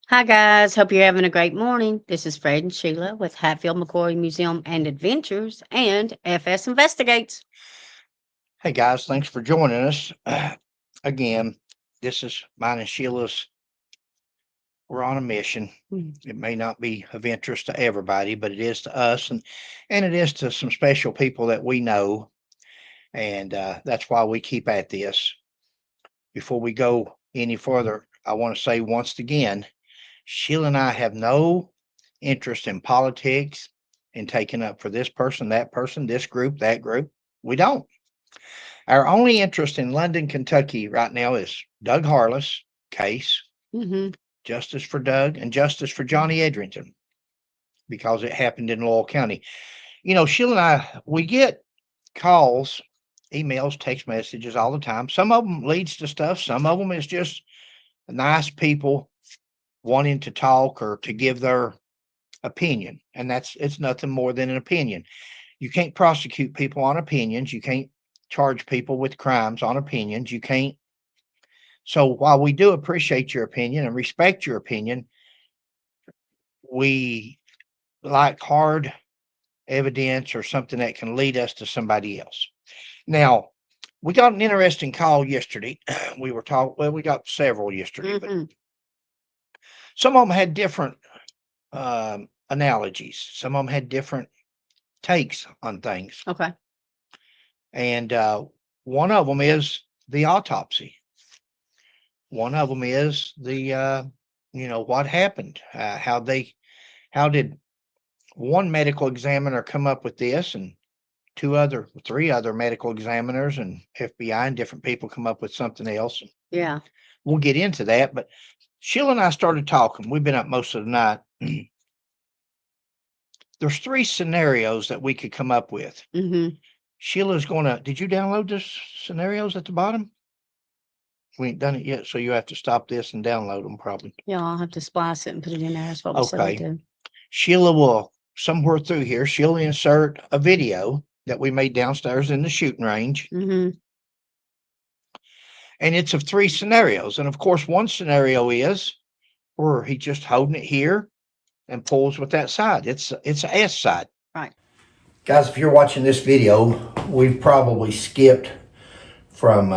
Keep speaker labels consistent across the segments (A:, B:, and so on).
A: Hi, guys. Hope you're having a great morning. This is Fred and Sheila with Hatfield, McCoy Museum and Adventures and FS Investigates.
B: Hey guys, thanks for joining us. Again, this is mine and Sheila's. We're on a mission. It may not be of interest to everybody, but it is to us, and it is to some special people that we know, and that's why we keep at this. Before we go any further, I want to say once again, Sheila and I have no interest in politics and taking up for this person, that person, this group, that group. We don't. Our only interest in London, Kentucky right now is Doug Harless case, justice for Doug and justice for Johnny Edrington, because it happened in Laurel County. You know, Sheila and I, we get calls, emails, text messages all the time. Some of them leads to stuff. Some of them is just nice people wanting to talk or to give their opinion. And it's nothing more than an opinion. You can't prosecute people on opinions. You can't charge people with crimes on opinions. You can't. So while we do appreciate your opinion and respect your opinion, we like hard evidence or something that can lead us to somebody else. Now, we got an interesting call yesterday. We were talking, well, we got several yesterday, but some of them had different analogies. Some of them had different takes on things.
A: Okay.
B: And one of them is the autopsy. One of them is the, what happened? How did one medical examiner come up with this, and three other medical examiners and FBI and different people come up with something else.
A: Yeah.
B: We'll get into that. But Sheila and I started talking. We've been up most of the night. There's three scenarios that we could come up with. Sheila's did you download the scenarios at the bottom? We ain't done it yet, so you have to stop this and download them probably.
A: Yeah, I'll have to splice it and put it in there. That's what we said we did.
B: Sheila will, somewhere through here, she'll insert a video that we made downstairs in the shooting range. And it's of three scenarios. And of course, one scenario is where he's just holding it here and pulls with that side. It's an S side.
A: Right.
B: Guys, if you're watching this video, we've probably skipped from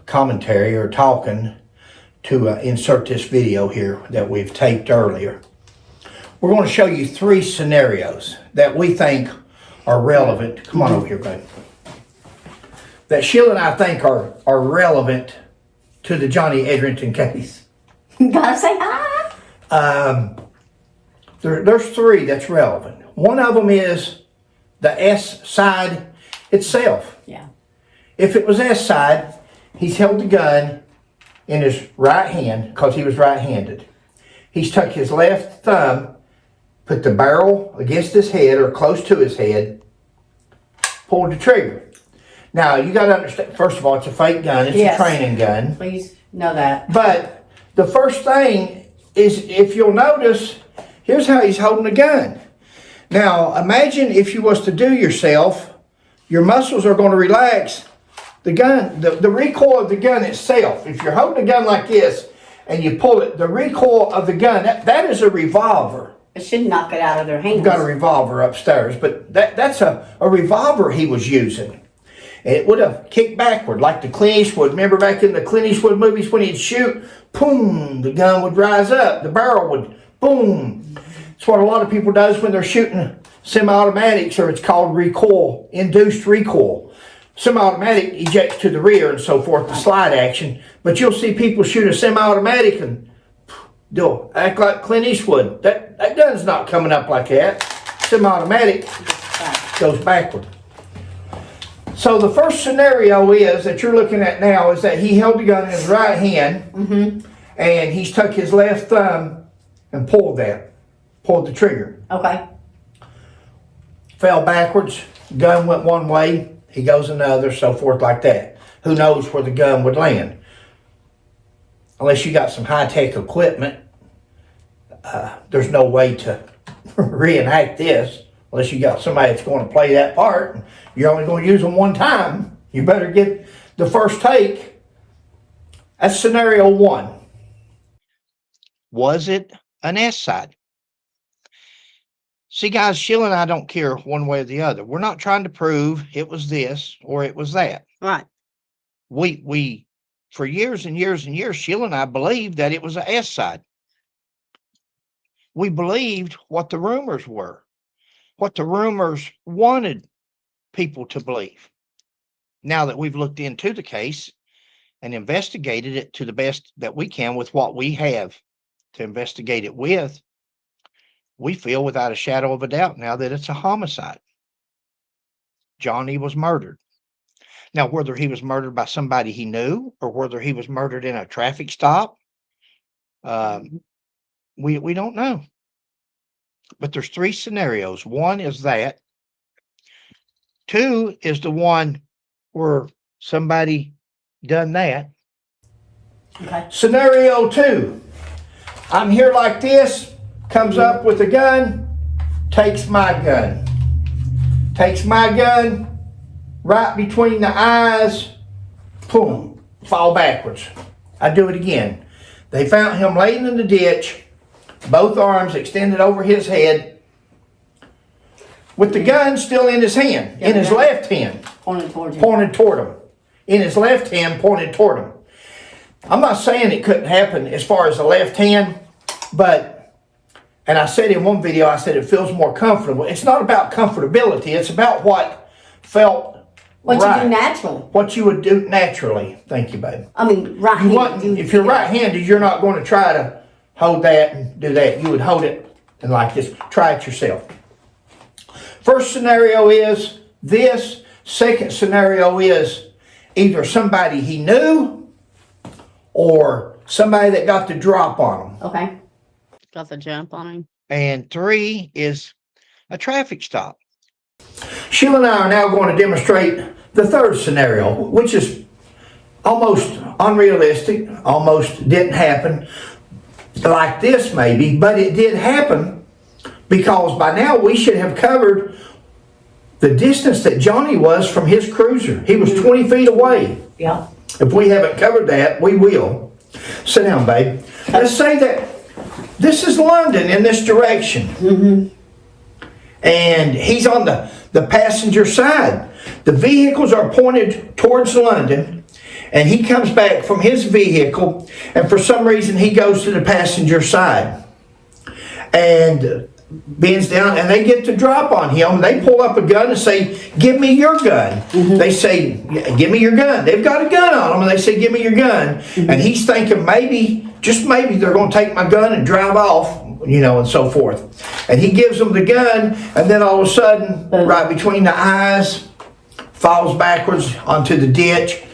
B: commentary or talking to insert this video here that we've taped earlier. We're going to show you three scenarios that we think are relevant. Come on over here, babe. That Sheila and I think are relevant to the Johnny Edrington case.
A: Gotta say hi.
B: There's three that's relevant. One of them is the S side itself.
A: Yeah.
B: If it was S side, he's held the gun in his right hand because he was right-handed. He's took his left thumb, put the barrel against his head or close to his head, pulled the trigger. Now, you got to understand, first of all, it's a fake gun. It's a training gun.
A: Please know that.
B: But the first thing is, if you'll notice, here's how he's holding the gun. Now, imagine if you was to do yourself, your muscles are going to relax. The gun, the recoil of the gun itself, if you're holding a gun like this and you pull it, the recoil of the gun, that is a revolver.
A: It should knock it out of their hands.
B: We've got a revolver upstairs, but that's a revolver he was using. And it would have kicked backward like the Clint Eastwood. Remember back in the Clint Eastwood movies when he'd shoot, boom, the gun would rise up, the barrel would, boom. It's what a lot of people does when they're shooting semi-automatics, or it's called recoil, induced recoil. Semi-automatic ejects to the rear and so forth, the slide action. But you'll see people shoot a semi-automatic and they'll act like Clint Eastwood. That gun's not coming up like that. Semi-automatic goes backward. So the first scenario is that you're looking at now is that he held the gun in his right hand and he's took his left thumb and pulled the trigger.
A: Okay.
B: Fell backwards, gun went one way, he goes another, so forth like that. Who knows where the gun would land? Unless you got some high-tech equipment, there's no way to reenact this unless you got somebody that's going to play that part. You're only going to use them one time. You better get the first take. That's scenario 1. Was it an S side? See, guys, Sheila and I don't care one way or the other. We're not trying to prove it was this or it was that.
A: Right.
B: We for years and years and years, Sheila and I believed that it was a S side. We believed what the rumors were, what the rumors wanted people to believe. Now that we've looked into the case and investigated it to the best that we can with what we have to investigate it with, we feel without a shadow of a doubt now that it's a homicide. Johnny was murdered. Now, whether he was murdered by somebody he knew or whether he was murdered in a traffic stop, we don't know. But there's 3 scenarios. 1 is that. 2 is the one where somebody done that.
C: Okay.
B: Scenario 2. I'm here like this, comes up with a gun, takes my gun. Takes my gun right between the eyes, boom, fall backwards. I do it again. They found him laying in the ditch, both arms extended over his head, with the gun still in his hand, in his left hand,
C: Pointed towards you.
B: pointed toward him. In his left hand, pointed toward him. I'm not saying it couldn't happen as far as the left hand, but, and I said in one video, I said it feels more comfortable. It's not about comfortability. It's about what felt
C: What
B: right.
C: you do naturally.
B: What you would do naturally. Thank you, babe.
C: I mean, right
B: You
C: hand.
B: wouldn't, if you're right-handed, you're not going to try to hold that and do that. You would hold it and like this. Try it yourself. First scenario is this. Second scenario is either somebody he knew or somebody that got the drop on him.
C: Okay.
A: Got the jump on him.
B: And 3 is a traffic stop. Sheila and I are now going to demonstrate the third scenario, which is almost unrealistic, almost didn't happen like this maybe, but it did happen because by now we should have covered the distance that Johnny was from his cruiser. He was 20 feet away.
C: Yeah.
B: If we haven't covered that, we will. Sit down, babe. Let's say that this is London in this direction. And he's on the passenger side. The vehicles are pointed towards London, and he comes back from his vehicle, and for some reason he goes to the passenger side and bends down, and they get to drop on him. They pull up a gun and say, "Give me your gun." They say, "Give me your gun." They've got a gun on them, and they say, "Give me your gun." And he's thinking maybe, just maybe, they're going to take my gun and drive off, you know, and so forth. And he gives them the gun, and then all of a sudden, right between the eyes, falls backwards onto the ditch.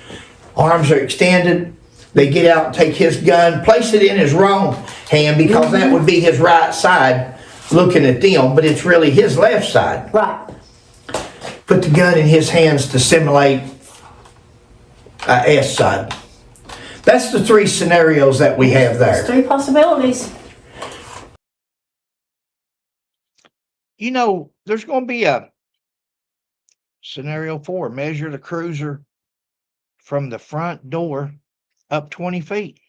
B: Arms are extended. They get out and take his gun, place it in his wrong hand because that would be his right side looking at them, but it's really his left side.
C: Right.
B: Put the gun in his hands to simulate a S side. That's the 3 scenarios that we have
C: There's
B: there.
C: 3 possibilities.
B: You know, there's going to be a scenario 4. Measure the cruiser from the front door up 20 feet.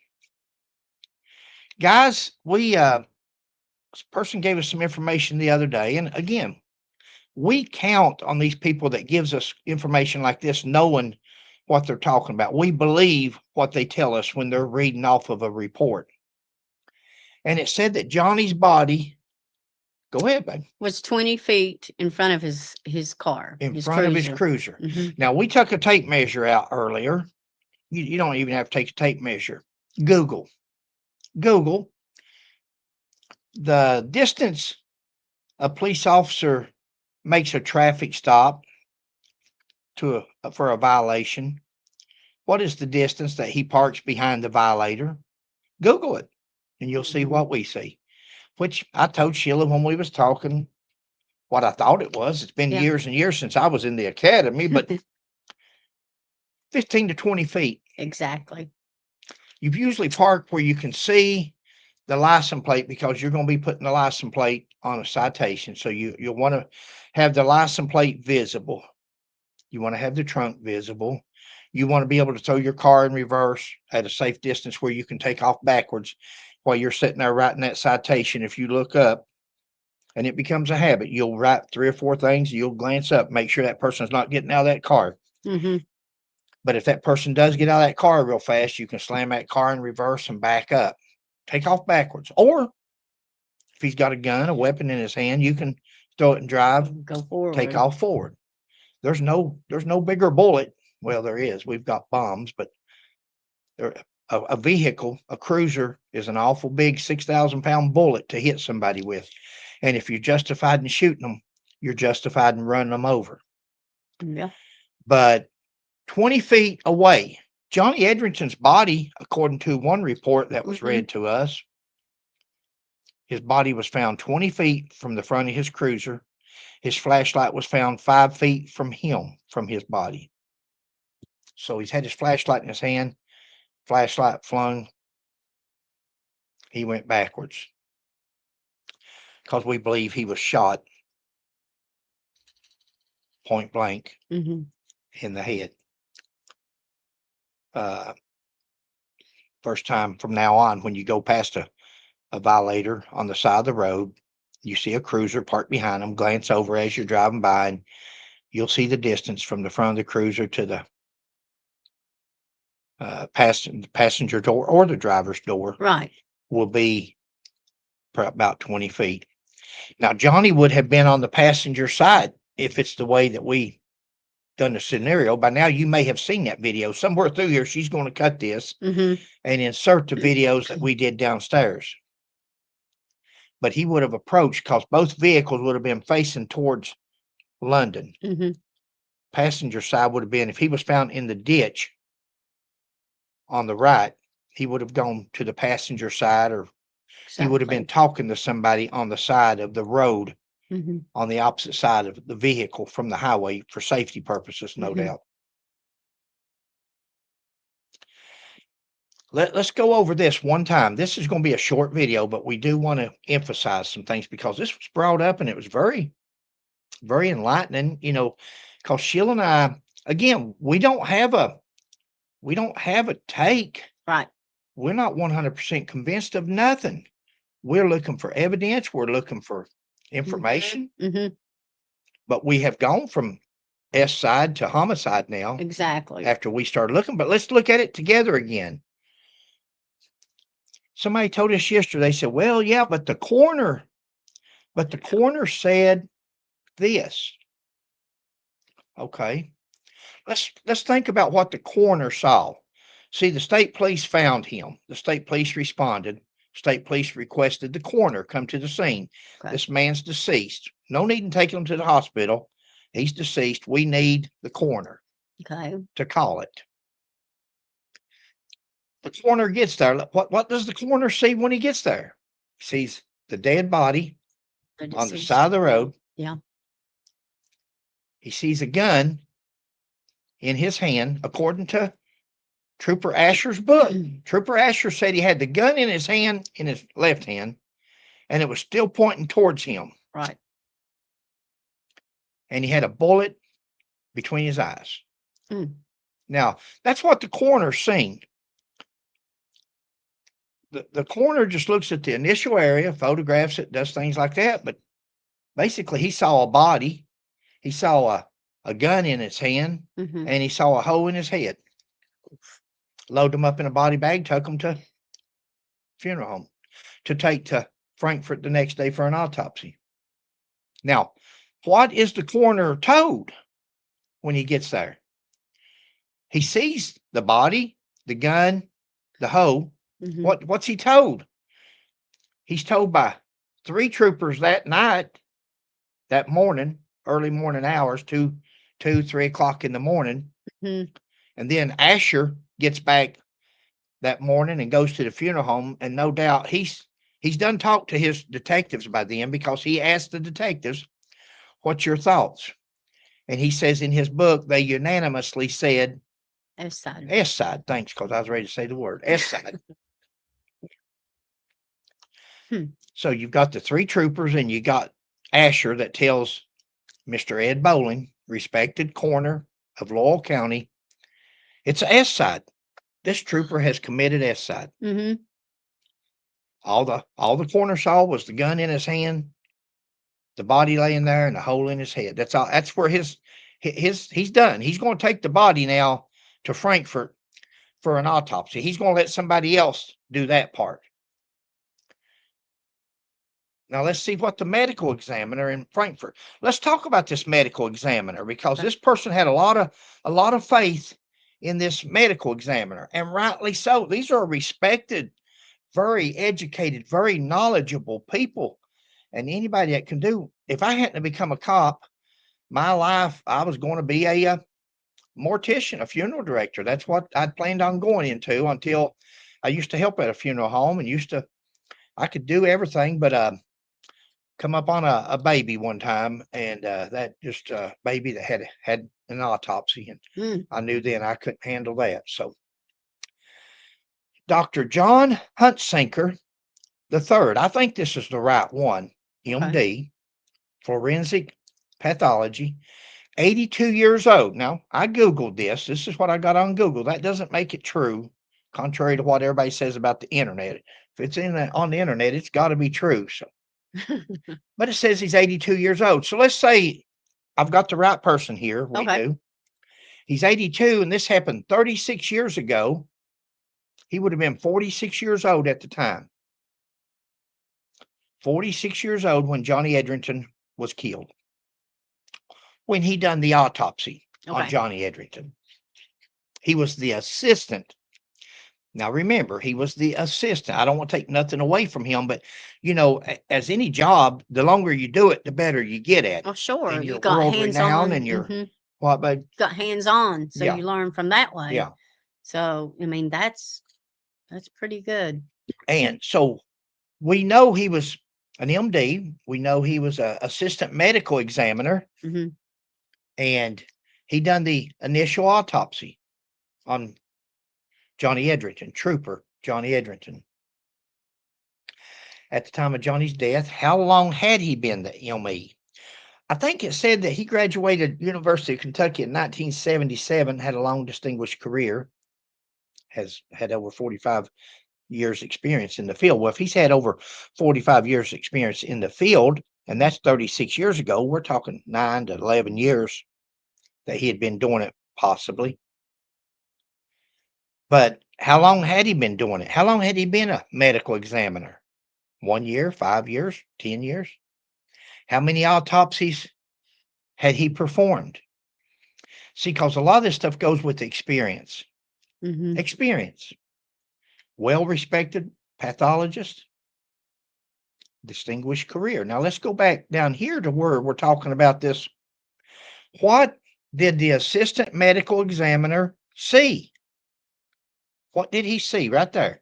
B: Guys, this person gave us some information the other day, and again, we count on these people that gives us information like this, knowing what they're talking about. We believe what they tell us when they're reading off of a report. And it said that Johnny's body, go ahead, babe,
A: Was 20 feet in front of his car.
B: in front of his cruiser.
A: Mhm.
B: Now, we took a tape measure out earlier. You don't even have to take a tape measure. Google the distance a police officer makes a traffic stop for a violation. What is the distance that he parks behind the violator? Google it, and you'll see what we see. Which I told Sheila when we was talking what I thought it was. It's been
A: Yeah.
B: years and years since I was in the academy, but 15 to 20 feet.
A: Exactly.
B: You've usually parked where you can see the license plate because you're going to be putting the license plate on a citation. So you'll want to have the license plate visible. You want to have the trunk visible. You want to be able to throw your car in reverse at a safe distance where you can take off backwards while you're sitting there writing that citation. If you look up, and it becomes a habit, you'll write 3 or 4 things, you'll glance up, make sure that person's not getting out of that car.
A: Mm-hmm.
B: But if that person does get out of that car real fast, you can slam that car in reverse and back up. Take off backwards. Or if he's got a gun, a weapon in his hand, you can throw it and drive,
A: Go forward.
B: take off forward. There's no bigger bullet. Well, there is. We've got bombs, but a vehicle, a cruiser, is an awful big 6,000-pound bullet to hit somebody with. And if you're justified in shooting them, you're justified in running them over.
A: Yeah.
B: But 20 feet away, Johnny Edrington's body, according to one report that was read to us, his body was found 20 feet from the front of his cruiser. His flashlight was found 5 feet from him, from his body. So he's had his flashlight in his hand, flashlight flung. He went backwards because we believe he was shot point blank
A: Mm-hmm.
B: in the head. First time from now on, when you go past a violator on the side of the road, you see a cruiser parked behind them, glance over as you're driving by, and you'll see the distance from the front of the cruiser to the passenger door or the driver's door
A: Right.
B: will be about 20 feet. Now, Johnny would have been on the passenger side if it's the way that we done the scenario. By now, you may have seen that video. Somewhere through here, she's going to cut this
A: Mm-hmm.
B: and insert the videos that we did downstairs. But he would have approached because both vehicles would have been facing towards London.
A: Mm-hmm.
B: Passenger side would have been, if he was found in the ditch on the right, he would have gone to the passenger side, or he would have been talking to somebody on the side of the road,
A: Mm-hmm.
B: on the opposite side of the vehicle from the highway for safety purposes, no doubt. Let's go over this one time. This is going to be a short video, but we do want to emphasize some things because this was brought up and it was very, very enlightening, because Sheila and I, again, we don't have a take.
A: Right.
B: We're not 100% convinced of nothing. We're looking for evidence. We're looking for information.
A: Mm-hmm.
B: But we have gone from S side to homicide now
A: Exactly.
B: after we started looking. But let's look at it together again. Somebody told us yesterday, they said, well, yeah, but the coroner said this. Okay. Let's think about what the coroner saw. See, the state police found him. The state police responded. State police requested the coroner come to the scene.
A: Okay.
B: This man's deceased. No need in taking him to the hospital. He's deceased. We need the coroner to call it. The coroner gets there. What does the coroner see when he gets there? He sees the dead body on the side of the road.
A: Yeah.
B: He sees a gun in his hand, according to Trooper Asher's book. Trooper Asher said he had the gun in his hand, in his left hand, and it was still pointing towards him.
A: Right.
B: And he had a bullet between his eyes.
A: Mm.
B: Now, that's what the coroner's seen. The coroner just looks at the initial area, photographs it, does things like that. But basically, he saw a body. He saw a gun in his hand,
A: Mm-hmm.
B: and he saw a hole in his head. Load them up in a body bag, took them to funeral home to take to Frankfurt the next day for an autopsy. Now, what is the coroner told when he gets there? He sees the body, the gun, the hole.
A: Mm-hmm.
B: What's he told? He's told by 3 troopers that night, that morning, early morning hours, 2, 3 o'clock in the morning.
A: Mm-hmm.
B: And then Asher gets back that morning and goes to the funeral home. And no doubt he's done talked to his detectives by then, because he asked the detectives, what's your thoughts? And he says in his book, they unanimously said
A: S side.
B: S side. Thanks, because I was ready to say the word S side. So you've got the 3 troopers, and you got Asher that tells Mr. Ed Bowling, respected coroner of Laurel County. It's a S-side. This trooper has committed S-side.
A: Mm-hmm.
B: All the coroner saw was the gun in his hand, the body laying there, and the hole in his head. That's all. That's where he's done. He's going to take the body now to Frankfurt for an autopsy. He's going to let somebody else do that part. Now let's see what the medical examiner in Frankfurt. Let's talk about this medical examiner, because this person had a lot of faith in this medical examiner, and rightly so. These are respected, very educated, very knowledgeable people, and anybody that can do. If I hadn't become a cop, my life, I was going to be a mortician, a funeral director. That's what I'd planned on going into, until I used to help at a funeral home, and I could do everything, but come up on a baby one time, and that just baby that had an autopsy, and I knew then I couldn't handle that. So Dr. John Huntsinker III, I think this is the right one, MD, forensic pathology, 82 years old. Now, I Googled this. This is what I got on Google. That doesn't make it true, contrary to what everybody says about the internet. If it's on the internet, it's got to be true. So, but it says he's 82 years old. So let's say I've got the right person here. We do. He's 82, and this happened 36 years ago. He would have been 46 years old at the time. 46 years old when Johnny Edrington was killed, when he done the autopsy on Johnny Edrington. He was the assistant. Now, remember, he was the assistant. I don't want to take nothing away from him, but, as any job, the longer you do it, the better you get at it.
A: Oh, sure.
B: And
A: You
B: you're
A: got
B: world
A: hands-on.
B: renowned, and you're what, bud?
A: Got hands-on, so
B: Yeah.
A: you learn from that way.
B: Yeah.
A: So, I mean, that's pretty good.
B: And so we know he was an MD. We know he was an assistant medical examiner.
A: Mm-hmm.
B: And he done the initial autopsy on Johnny Edrington, trooper Johnny Edrington. At the time of Johnny's death, how long had he been the ME? I think it said that he graduated University of Kentucky in 1977, had a long distinguished career, has had over 45 years experience in the field. Well, if he's had over 45 years experience in the field, and that's 36 years ago, we're talking 9 to 11 years that he had been doing it, possibly. But how long had he been doing it? How long had he been a medical examiner? 1 year, 5 years, 10 years? How many autopsies had he performed? See, because a lot of this stuff goes with experience.
A: Mm-hmm.
B: Experience. Well-respected pathologist, distinguished career. Now, let's go back down here to where we're talking about this. What did the assistant medical examiner see? What did he see right there?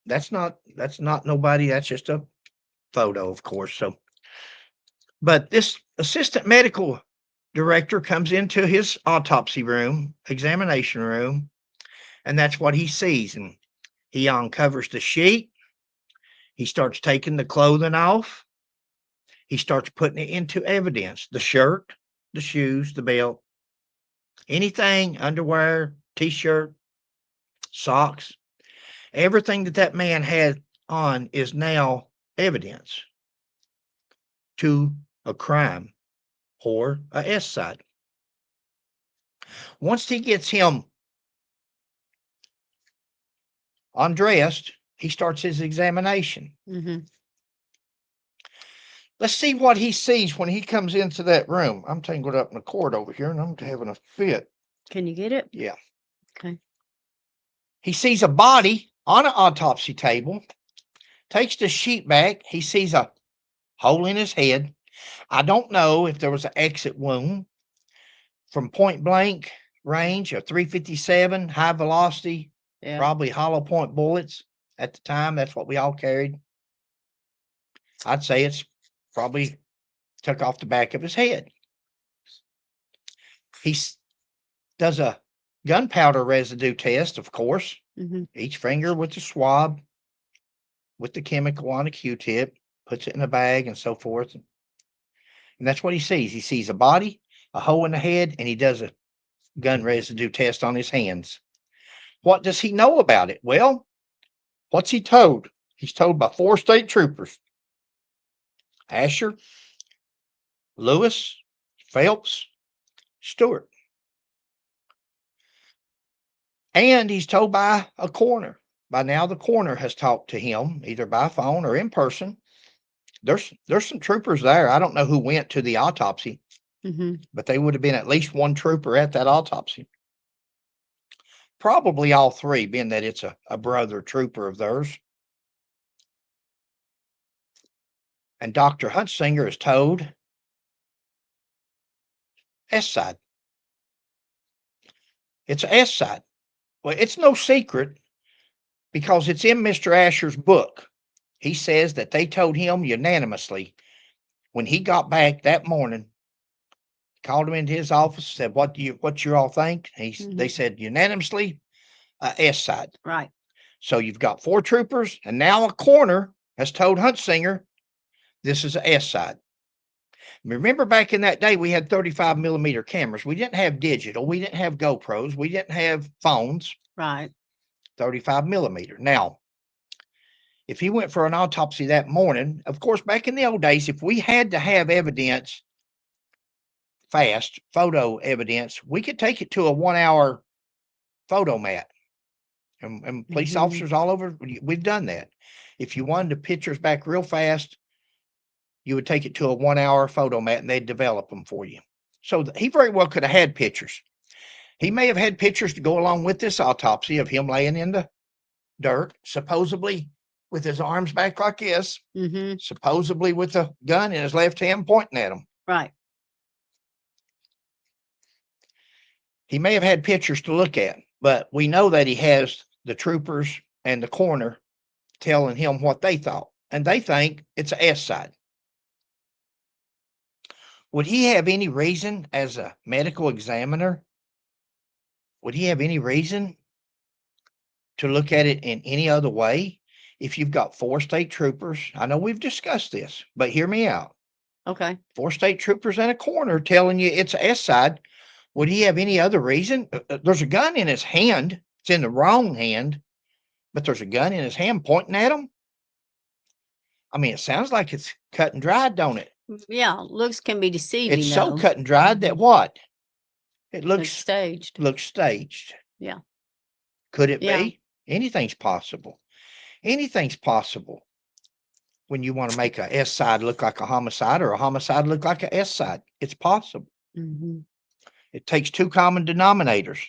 B: That's not nobody. That's just a photo, of course. So, but this assistant medical director comes into his autopsy room, examination room, and that's what he sees. And he uncovers the sheet. He starts taking the clothing off. He starts putting it into evidence: the shirt, the shoes, the belt, anything, underwear, t-shirt, socks, everything that man had on is now evidence to a crime or a S-side. Once he gets him undressed, he starts his examination.
A: Mm-hmm.
B: Let's see what he sees when he comes into that room. I'm tangled up in a cord over here, and I'm having a fit.
A: Can you get it?
B: Yeah.
A: Okay.
B: He sees a body on an autopsy table, takes the sheet back. He sees a hole in his head. I don't know if there was an exit wound from point blank range, a 357, high velocity, probably hollow point bullets at the time. That's what we all carried. I'd say it's probably took off the back of his head. He does a gunpowder residue test, of course.
A: Mm-hmm.
B: Each finger with the swab, with the chemical on a Q-tip, puts it in a bag and so forth. And that's what he sees. He sees a body, a hole in the head, and he does a gun residue test on his hands. What does he know about it? Well, what's he told? He's told by 4 state troopers: Asher, Lewis, Phelps, Stewart. And he's told by a coroner. By now, the coroner has talked to him either by phone or in person. There's some troopers there. I don't know who went to the autopsy, but they would have been at least one trooper at that autopsy. Probably all 3, being that it's a brother trooper of theirs. And Dr. Huntsinger is told S side. It's a S side. Well, it's no secret because it's in Mr. Asher's book. He says that they told him unanimously when he got back that morning, called him into his office, said, what you all think? They said unanimously, S side.
A: Right.
B: So you've got 4 troopers, and now a coroner has told Huntsinger this is a S side. Remember back in that day, we had 35 millimeter cameras. We didn't have digital. We didn't have GoPros. We didn't have phones.
A: Right.
B: 35 millimeter. Now, if he went for an autopsy that morning, of course, back in the old days, if we had to have evidence fast, photo evidence, we could take it to a 1-hour photo mat. And police officers all over, we've done that. If you wanted the pictures back real fast, you would take it to a 1-hour photo mat and they'd develop them for you. So he very well could have had pictures. He may have had pictures to go along with this autopsy of him laying in the dirt, supposedly with his arms back like this, supposedly with a gun in his left hand pointing at him.
A: Right.
B: He may have had pictures to look at, but we know that he has the troopers and the coroner telling him what they thought, and they think it's a S side. Would he have any reason as a medical examiner? Would he have any reason to look at it in any other way? If you've got 4 state troopers, I know we've discussed this, but hear me out.
A: Okay.
B: 4 state troopers and a coroner telling you it's a S side. Would he have any other reason? There's a gun in his hand. It's in the wrong hand, but there's a gun in his hand pointing at him. I mean, it sounds like it's cut and dried, don't it?
A: Yeah, looks can be deceiving.
B: It's so cut and dried that what? It looks
A: staged.
B: Looks staged.
A: Yeah.
B: Could it be? Anything's possible. Anything's possible when you want to make a S side look like a homicide or a homicide look like a S side. It's possible. It takes 2 common denominators: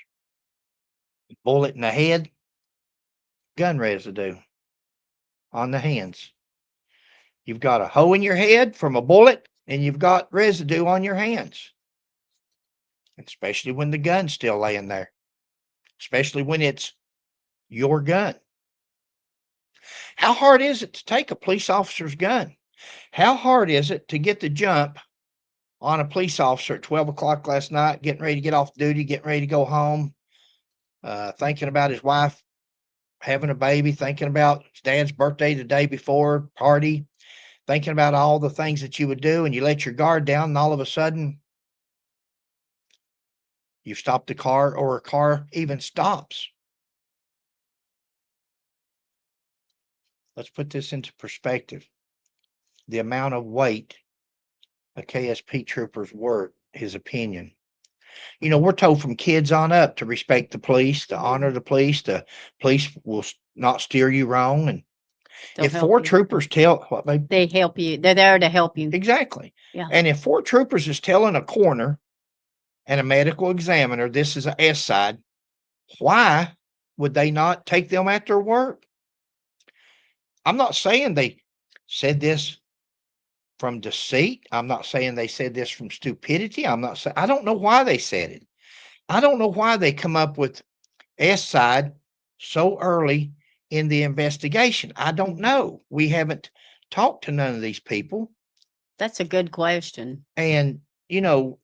B: bullet in the head, gun residue on the hands. You've got a hole in your head from a bullet, and you've got residue on your hands. Especially when the gun's still laying there. Especially when it's your gun. How hard is it to take a police officer's gun? How hard is it to get the jump on a police officer at 12 o'clock last night, getting ready to get off duty, getting ready to go home, thinking about his wife having a baby, thinking about his dad's birthday the day before, party, thinking about all the things that you would do, and you let your guard down, and all of a sudden you stop the car, or a car even stops. Let's put this into perspective. The amount of weight a KSP trooper's word, his opinion. You know, we're told from kids on up to respect the police, to honor the police. The police will not steer you wrong. And
A: They'll
B: if
A: help
B: 4
A: you.
B: troopers tell what
A: They help you. They're there to help you.
B: exactly.
A: Yeah.
B: And if 4 troopers is telling a coroner and a medical examiner this is a S side, why would they not take them at their word? I'm not saying they said this from deceit. I'm not saying they said this from stupidity. I'm not saying, I don't know why they said it. I don't know why they come up with S side so early in the investigation. I don't know. We haven't talked to none of these people.
A: That's a good question.
B: And, you know,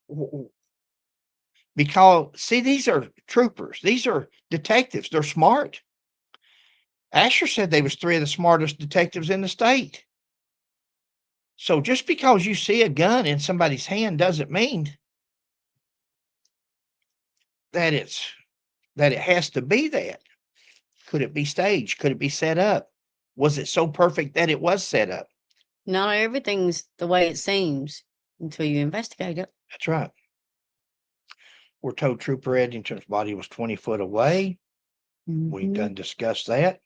B: because, see, these are troopers. These are detectives. They're smart. Asher said they was 3 of the smartest detectives in the state. So just because you see a gun in somebody's hand doesn't mean that it has to be that. Could it be staged? Could it be set up? Was it so perfect that it was set up?
A: Not everything's the way it seems until you investigate it.
B: That's right. We're told Trooper Edrington's body was 20 foot away. We've
A: Mhm.
B: done discussed that.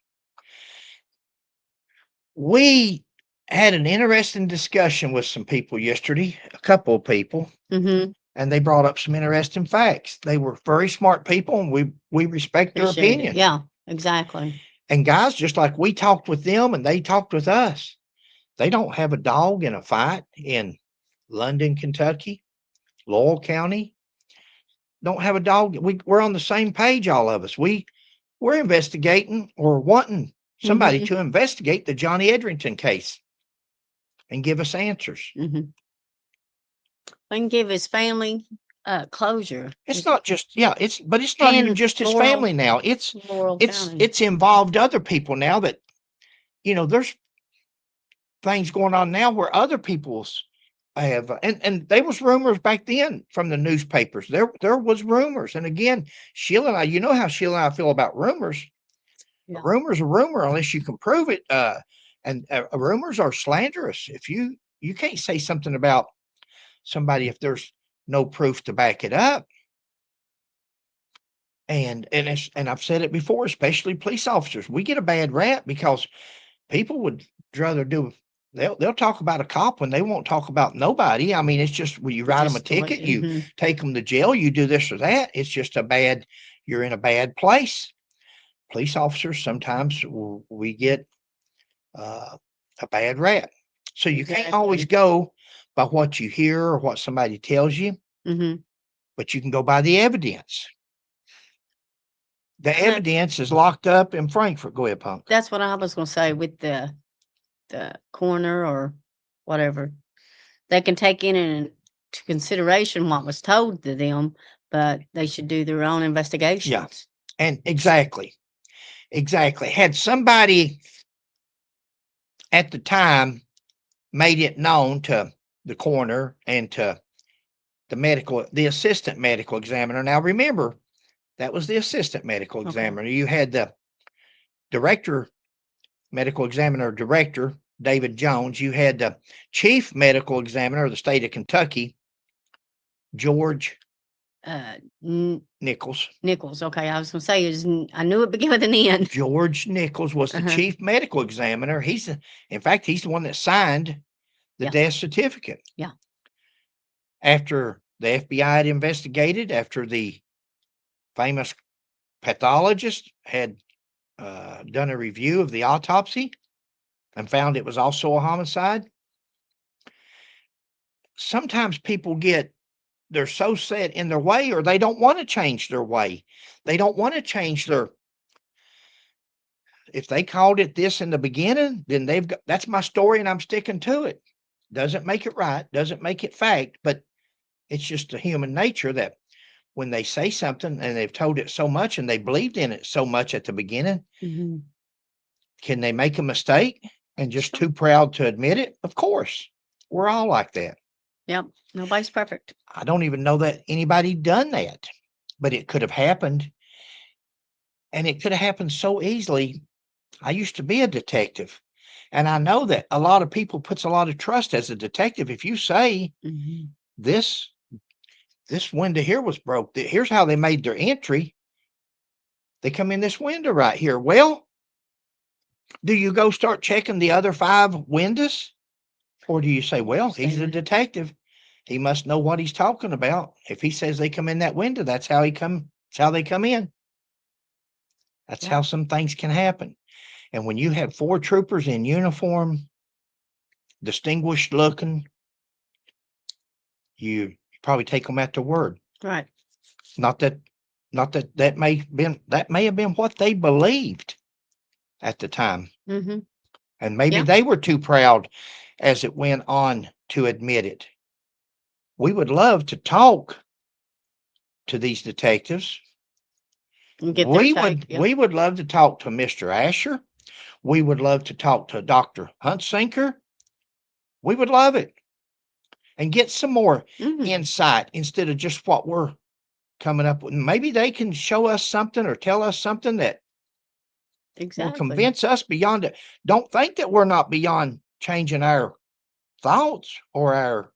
B: We had an interesting discussion with some people yesterday, a couple of people,
A: Mhm.
B: and they brought up some interesting facts. They were very smart people, and we respect their
A: Appreciate it.
B: opinion.
A: Yeah, exactly.
B: And guys, just like we talked with them and they talked with us, they don't have a dog in a fight in London, Kentucky, Laurel County. Don't have a dog. We're on the same page, all of us. We're investigating or wanting somebody
A: Mhm.
B: to investigate the Johnny Edrington case and give us answers.
A: Mhm. And give his family closure.
B: It's not just but it's not even
A: And
B: just his
A: Laurel,
B: family now.
A: Laurel County.
B: It's involved other people now that there's things going on now where other people's have and there was rumors back then from the newspapers. There was rumors. And again, Sheila and I, you know how Sheila and I feel about rumors.
A: Yeah.
B: A rumor's a rumor unless you can prove it. And rumors are slanderous. If you can't say something about somebody if there's no proof to back it up. And I've said it before, especially police officers, we get a bad rap because people would rather they'll talk about a cop when they won't talk about nobody. I mean, it's just when you write them a
A: Just the way-
B: ticket, you
A: mhm.
B: take them to jail, you do this or that. It's just you're in a bad place. Police officers sometimes we get a bad rap. So you can't always
A: Exactly.
B: go by what you hear or what somebody tells you,
A: Mhm.
B: but you can go by the evidence. The
A: And
B: evidence is locked up in Frankfurt. Go ahead, Punk.
A: that's what I was going to say with the coroner or whatever. They can take into consideration what was told to them, but they should do their own investigations.
B: And exactly. Had somebody at the time made it known to the coroner and to the assistant medical examiner. Now remember, that was the assistant medical
A: Okay.
B: examiner. You had the medical examiner director, David Jones. You had the chief medical examiner of the state of Kentucky, George Nichols.
A: Nichols. Okay, I was going to say I knew it began with an N.
B: George Nichols was the chief medical examiner. In fact, he's the one that signed the death certificate.
A: Yeah.
B: After the FBI had investigated, after the famous pathologist had done a review of the autopsy and found it was also a homicide. Sometimes people they're so set in their way, or they don't want to change their way. They don't want to change if they called it this in the beginning, then that's my story and I'm sticking to it. Doesn't make it right, doesn't make it fact, but it's just a human nature that when they say something and they've told it so much and they believed in it so much at the beginning, can they make a mistake and just too proud to admit it? Of course. We're all like that.
A: Yep. Nobody's perfect.
B: I don't even know that anybody done that, but it could have happened. And it could have happened so easily. I used to be a detective, and I know that a lot of people puts a lot of trust as a detective. If you say this window here was broke, here's how they made their entry. They come in this window right here. Well, do you go start checking the other 5 windows? Or do you say, well, he's a detective. He must know what he's talking about. If he says they come in that window, that's how they come in. That's how some things can happen. And when you have 4 troopers in uniform, distinguished looking, you probably take them at their word.
A: Right.
B: Not that that may have been what they believed at the time. And maybe they were too proud as it went on to admit it. We would love to talk to these detectives. We would love to talk to Mr. Asher. We would love to talk to Dr. Huntsinker. We would love it. And get some more insight instead of just what we're coming up with, maybe they can show us something or tell us something that will
A: Exactly.
B: convince us beyond it. Don't think that we're not beyond changing our thoughts or our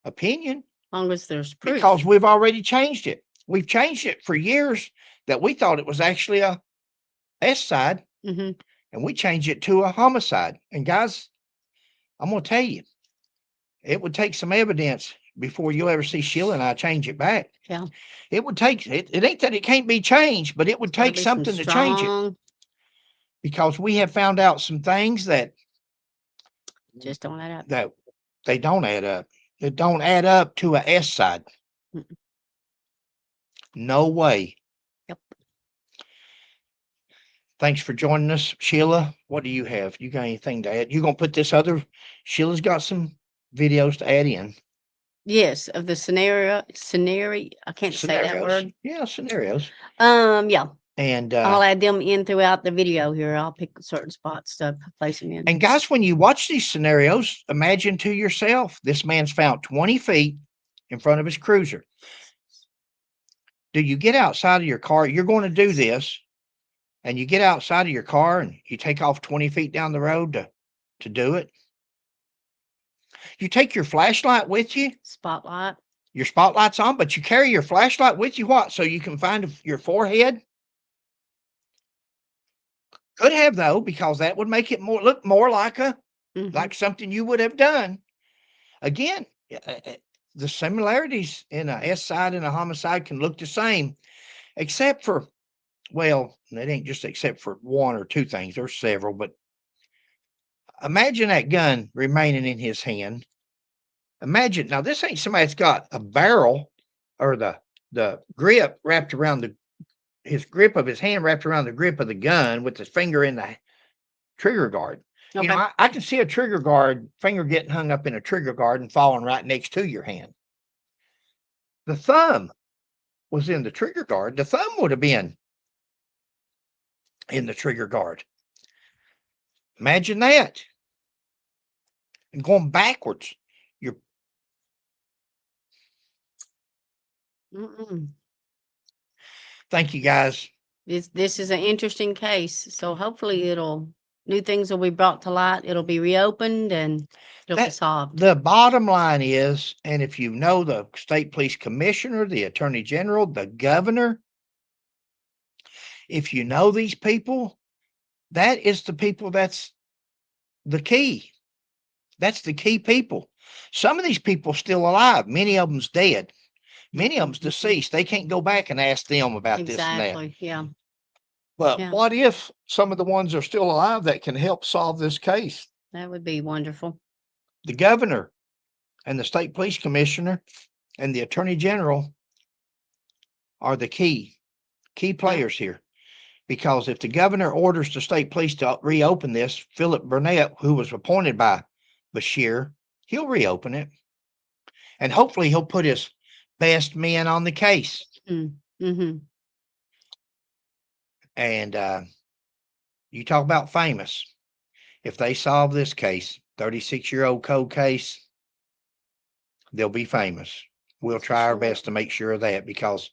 B: opinion,
A: As long as there's proof.
B: because we've already changed it. We've changed it for years that we thought it was actually a S side,
A: Hmm.
B: and we changed it to a homicide. And guys, I'm going to tell you, it would take some evidence before you'll ever see Sheila and I change it back.
A: Yeah.
B: It would take, it ain't that it can't be changed, but it would
A: Gotta
B: take
A: be some
B: something to change it,
A: strong-
B: because we have found out some things that
A: Just don't add up.
B: they don't add up. It don't add up to a S side.
A: Mm-mm.
B: No way.
A: Yep.
B: Thanks for joining us, Sheila. What do you have? You got anything to add? You gonna put this other? Sheila's got some videos to add in.
A: Yes, of the scenario. I can't say that
B: Scenarios.
A: word.
B: Yeah, scenarios.
A: Yeah.
B: And
A: I'll add them in throughout the video here. I'll pick certain spots to place them in.
B: and guys, when you watch these scenarios, imagine to yourself, this man's found 20 feet in front of his cruiser. Do you get outside of your car? You're going to do this, and you get outside of your car and you take off 20 feet down the road to do it. You take your flashlight with you.
A: Spotlight.
B: Your spotlight's on, but you carry your flashlight with you. What? So you can find your forehead? Could have, though, because that would make it look more like
A: Mhm.
B: like something you would have done. Again, the similarities in a S side and a homicide can look the same, except for, well, it ain't just except for one or two things. There's several, but imagine that gun remaining in his hand. Imagine, now this ain't somebody that's got a barrel or the grip wrapped around his grip of his hand wrapped around the grip of the gun with his finger in the trigger guard.
A: Okay.
B: You know, I can see a trigger guard, finger getting hung up in a trigger guard and falling right next to your hand. The thumb was in the trigger guard. The thumb would have been in the trigger guard. Imagine that. And going backwards.
A: Mm-mm.
B: Thank you, guys.
A: This is an interesting case. So hopefully new things will be brought to light. It'll be reopened and it'll be solved.
B: The bottom line is, and if you know the state police commissioner, the attorney general, the governor, if you know these people, that is the people that's the key. That's the key people. Some of these people still alive. Many of them's dead. Many of them's deceased. They can't go back and ask them about this and that.
A: Exactly. Yeah.
B: But
A: Yeah.
B: what if some of the ones are still alive that can help solve this case?
A: That would be wonderful.
B: The governor and the state police commissioner and the attorney general are the key players here. Because if the governor orders the state police to reopen this, Philip Burnett, who was appointed by Bashir, he'll reopen it. And hopefully he'll put his best men on the case.
A: Mm-hmm.
B: And you talk about famous. If they solve this case, 36-year-old cold case, they'll be famous. We'll try our best to make sure of that, because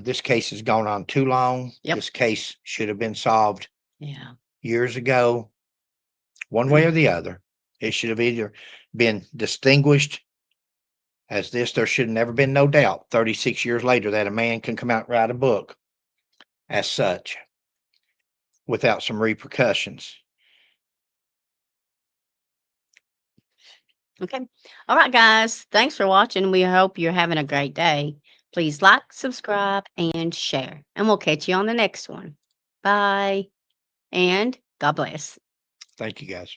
B: this case has gone on too long.
A: Yep.
B: This case should have been solved years ago, one way or the other. It should have either been distinguished as this. There should have never been no doubt 36 years later that a man can come out and write a book as such without some repercussions.
A: Okay. All right, guys. Thanks for watching. We hope you're having a great day. Please like, subscribe, and share. And we'll catch you on the next one. Bye. And God bless.
B: Thank you, guys.